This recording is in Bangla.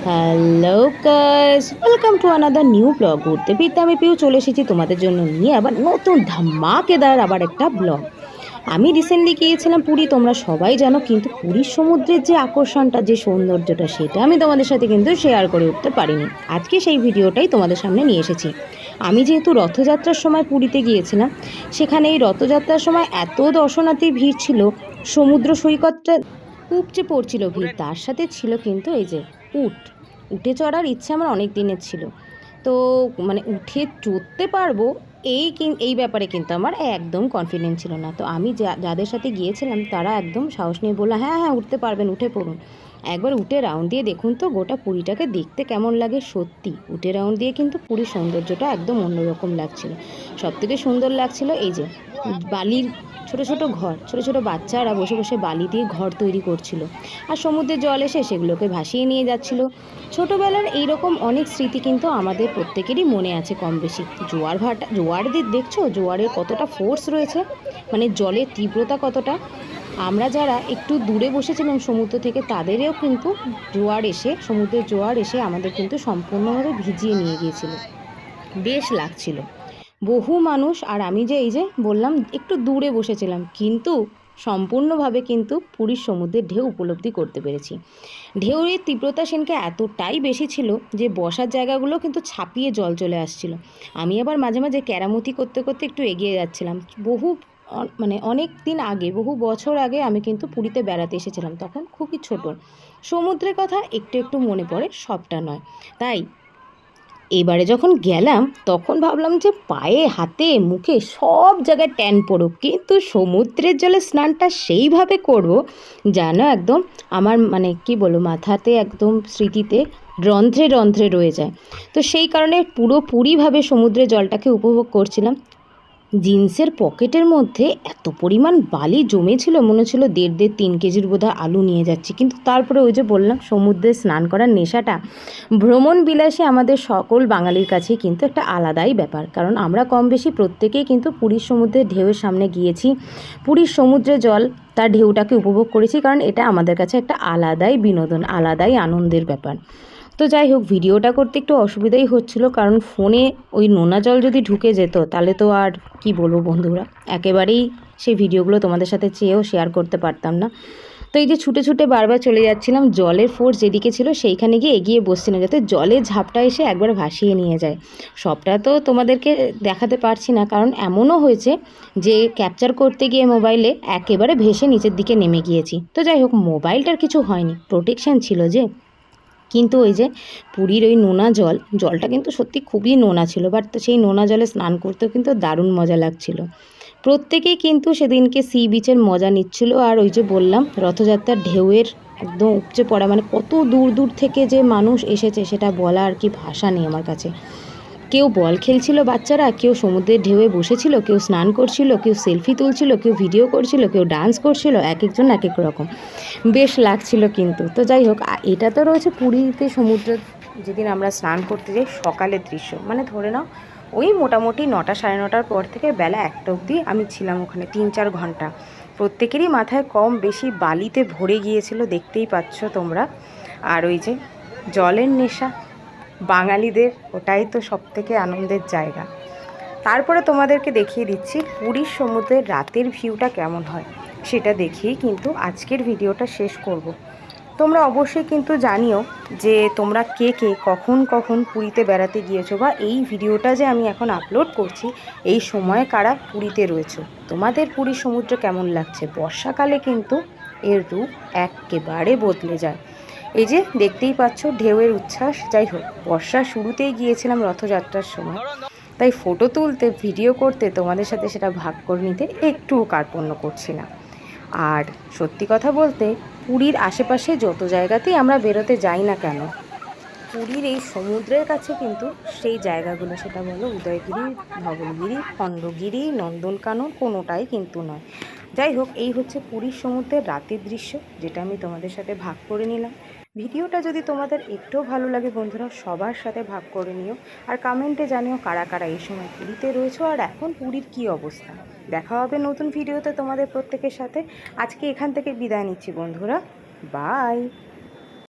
Hello guys, welcome to another new blog. ঘুরতে ফিরতে আমি পিউ চলে এসেছি তোমাদের জন্য নিয়ে আবার নতুন ধামাকেদার আবার একটা ব্লগ। আমি রিসেন্টলি গিয়েছিলাম পুরী, তোমরা সবাই জানো, কিন্তু পুরীর সমুদ্রের যে আকর্ষণটা, যে সৌন্দর্যটা, সেটা আমি তোমাদের সাথে কিন্তু শেয়ার করে উঠতে পারিনি। আজকে সেই ভিডিওটাই তোমাদের সামনে নিয়ে এসেছি। আমি যেহেতু রথযাত্রার সময় পুরীতে গিয়েছিলাম, সেখানে এই রথযাত্রার সময় এত দর্শনার্থী ভিড় ছিল, সমুদ্র সৈকতটা উপচে পড়ছিল ভিড়। তার সাথে ছিল কিন্তু এই যে উট উঠে চড়ার ইচ্ছে আমার অনেক দিনের ছিল। তো মানে উঠে চড়তে পারবো এই ব্যাপারে কিন্তু আমার একদম কনফিডেন্স ছিল না। তো আমি যাদের সাথে গিয়েছিলাম তারা একদম সাহস নিয়ে বললো, হ্যাঁ হ্যাঁ উঠতে পারবেন, উঠে পড়ুন। একবার উঠে রাউন্ড দিয়ে দেখুন তো গোটা পুরীটাকে দেখতে কেমন লাগে। সত্যি উঠে রাউন্ড দিয়ে কিন্তু পুরীর সৌন্দর্যটা একদম অন্যরকম লাগছিল। সবথেকে সুন্দর লাগছিল এই যে বালির ছোট ছোট ঘর, ছোট ছোট বাচ্চারা বসে বসে বালি দিয়ে ঘর তৈরি করছিল, আর সমুদ্রের জল এসে সেগুলোকে ভাসিয়ে নিয়ে যাচ্ছিল। ছোটোবেলার এইরকম অনেক স্মৃতি কিন্তু আমাদের প্রত্যেকেরই মনে আছে কম বেশি। জোয়ার দেখছো জোয়ারের কতটা ফোর্স রয়েছে, মানে জলের তীব্রতা কতটা। আমরা যারা একটু দূরে বসেছিলাম সমুদ্র থেকে, তাদেরও কিন্তু সমুদ্রের জোয়ার এসে আমাদের কিন্তু সম্পূর্ণভাবে ভিজিয়ে নিয়ে গিয়েছিল। বেশ লাগছিল। বহু মানুষ, আর আমি যে এই যে বললাম একটু দূরে বসেছিলাম, কিন্তু সম্পূর্ণভাবে কিন্তু পুরীর সমুদ্রের ঢেউ উপলব্ধি করতে পেরেছি। ঢেউয়ের তীব্রতা সেনকে এতটাই বেশি ছিল যে বসার জায়গাগুলো কিন্তু ছাপিয়ে জল চলে আসছিল। আমি আবার মাঝে মাঝে কেরামতি করতে করতে একটু এগিয়ে যাচ্ছিলাম। মানে অনেক দিন আগে, বহু বছর আগে আমি কিন্তু পুরীতে বেড়াতে এসেছিলাম, তখন খুবই ছোট। সমুদ্রের কথা একটু একটু মনে পড়ে, সবটা নয়। তাই এবারে যখন গেলাম তখন ভাবলাম যে পায়ে হাতে মুখে সব জায়গায় ট্যান পড়ুক, কিন্তু সমুদ্রের জলে স্নানটা সেইভাবে করব যেন একদম আমার মানে কি বলবো, মাথাতে একদম স্মৃতিতে রন্ধ্রে রন্ধ্রে রয়ে যায়। তো সেই কারণে পুরোপুরিভাবে সমুদ্রের জলটাকে উপভোগ করছিলাম। জিন্সের পকেটের মধ্যে এত পরিমাণ বালি জমেছিল, মনে হচ্ছিল 1.5-3 কেজির বোধহয় আলু নিয়ে যাচ্ছি। কিন্তু তারপরে ওই যে বললাম, সমুদ্রে স্নান করার নেশাটা, ভ্রমণ বিলাসী আমাদের সকল বাঙালির কাছেই কিন্তু একটা আলাদাই ব্যাপার। কারণ আমরা কম বেশি প্রত্যেকেই কিন্তু পুরীর সমুদ্রের ঢেউয়ের সামনে গিয়েছি, পুরীর সমুদ্রে জল তার ঢেউটাকে উপভোগ করেছি, কারণ এটা আমাদের কাছে একটা আলাদাই বিনোদন, আলাদাই আনন্দের ব্যাপার। তো যাই হোক, ভিডিওটা করতে একটু অসুবিধাই হচ্ছিল, কারণ ফোনে ওই নোনা জল যদি ঢুকে যেত তাহলে তো আর কি বলবো বন্ধুরা, একেবারেই সেই ভিডিওগুলো তোমাদের সাথে চেয়েও শেয়ার করতে পারতাম না। তো এই যে ছুটে ছুটে বারবার চলে যাচ্ছিলাম, জলের ফোর্স যেদিকে ছিল সেইখানে গিয়ে এগিয়ে বসছিলাম, যাতে জলের ঝাপটা এসে একবার ভাসিয়ে নিয়ে যায়। সবটা তো তোমাদেরকে দেখাতে পারছি না, কারণ এমনও হয়েছে যে ক্যাপচার করতে গিয়ে মোবাইলে একেবারে ভেসে নিচের দিকে নেমে গিয়েছি। তো যাই হোক, মোবাইলটার কিছু হয়নি, প্রোটেকশান ছিল যে। কিন্তু ওই যে পুরীর ওই নোনা জলটা কিন্তু সত্যি খুবই নোনা ছিল, বাট সেই নোনা জলে স্নান করতেও কিন্তু দারুণ মজা লাগছিল। প্রত্যেকেই কিন্তু সেদিনকে সি বিচের মজা নিচ্ছিল। আর ওই যে বললাম, রথযাত্রার ঢেউয়ের একদম উপচে পড়া, মানে কত দূর দূর থেকে যে মানুষ এসেছে সেটা বলা আর কি ভাষা নেই আমার কাছে। কেউ বল খেলছিল বাচ্চারা, কেউ সমুদ্রের ঢেউয়ে বসেছিল, কেউ স্নান করছিল, কেউ সেলফি তুলছিল, কেউ ভিডিও করছিল, কেউ ডান্স করছিল, এক একজন এক এক রকম। বেশ লাগছিল কিন্তু। তো যাই হোক, এটা তো রয়েছে পুরীতে সমুদ্র যেদিন আমরা স্নান করতে যাই সকালের দৃশ্য, মানে ধরে নাও ওই মোটামুটি 9টা-9:30 পর থেকে বেলা 1টা অবধি আমি ছিলাম ওখানে, 3-4 ঘন্টা। প্রত্যেকেরই মাথায় কম বেশি বালিতে ভরে গিয়েছিল, দেখতেই পাচ্ছ তোমরা। আর ওই যে জলের নেশা, বাঙালিদের ওটাই তো সবথেকে আনন্দের জায়গা। তারপরে তোমাদেরকে দেখিয়ে দিচ্ছি পুরীর সমুদ্রের রাতের ভিউটা কেমন হয়, সেটা দেখিয়েই কিন্তু আজকের ভিডিওটা শেষ করব। তোমরা অবশ্যই কিন্তু জানিও যে তোমরা কে কে কখন কখন পুরীতে বেড়াতে গিয়েছো, বা এই ভিডিওটা যে আমি এখন আপলোড করছি এই সময়ে কারা পুরীতে রয়েছো, তোমাদের পুরীর সমুদ্র কেমন লাগছে। বর্ষাকালে কিন্তু এর রূপ একেবারে বদলে যায়। এই যে দেখতেই পাচ্ছ ঢেউয়ের উচ্ছ্বাস। যাই হোক, বর্ষার শুরুতেই গিয়েছিলাম রথযাত্রার সময়, তাই ফটো তুলতে ভিডিও করতে তোমাদের সাথে সেটা ভাগ করে নিতে একটুও কার্পণ্য করছি না। আর সত্যি কথা বলতে, পুরীর আশেপাশে যত জায়গাতেই আমরা বেরোতে যাই না কেন, পুরীর এই সমুদ্রের কাছে কিন্তু সেই জায়গাগুলো, সেটা বলো উদয়গিরি, ধবলগিরি, খণ্ডগিরি, নন্দনকানন, কোনোটাই কিন্তু নয়। যাই হোক, এই হচ্ছে পুরীর সমুদ্রের রাতের দৃশ্য, যেটা আমি তোমাদের সাথে ভাগ করে নিলাম। ভিডিওটা যদি তোমাদের একটুও ভালো লাগে বন্ধুরা, সবার সাথে ভাগ করে নিও। আর কমেন্টে জানিও কারা কারা এই সময় পুরীতে রয়েছো, আর এখন পুরীর কী অবস্থা। দেখা হবে নতুন ভিডিওতে তোমাদের প্রত্যেকের সাথে। আজকে এখান থেকে বিদায় নিচ্ছি বন্ধুরা, বাই।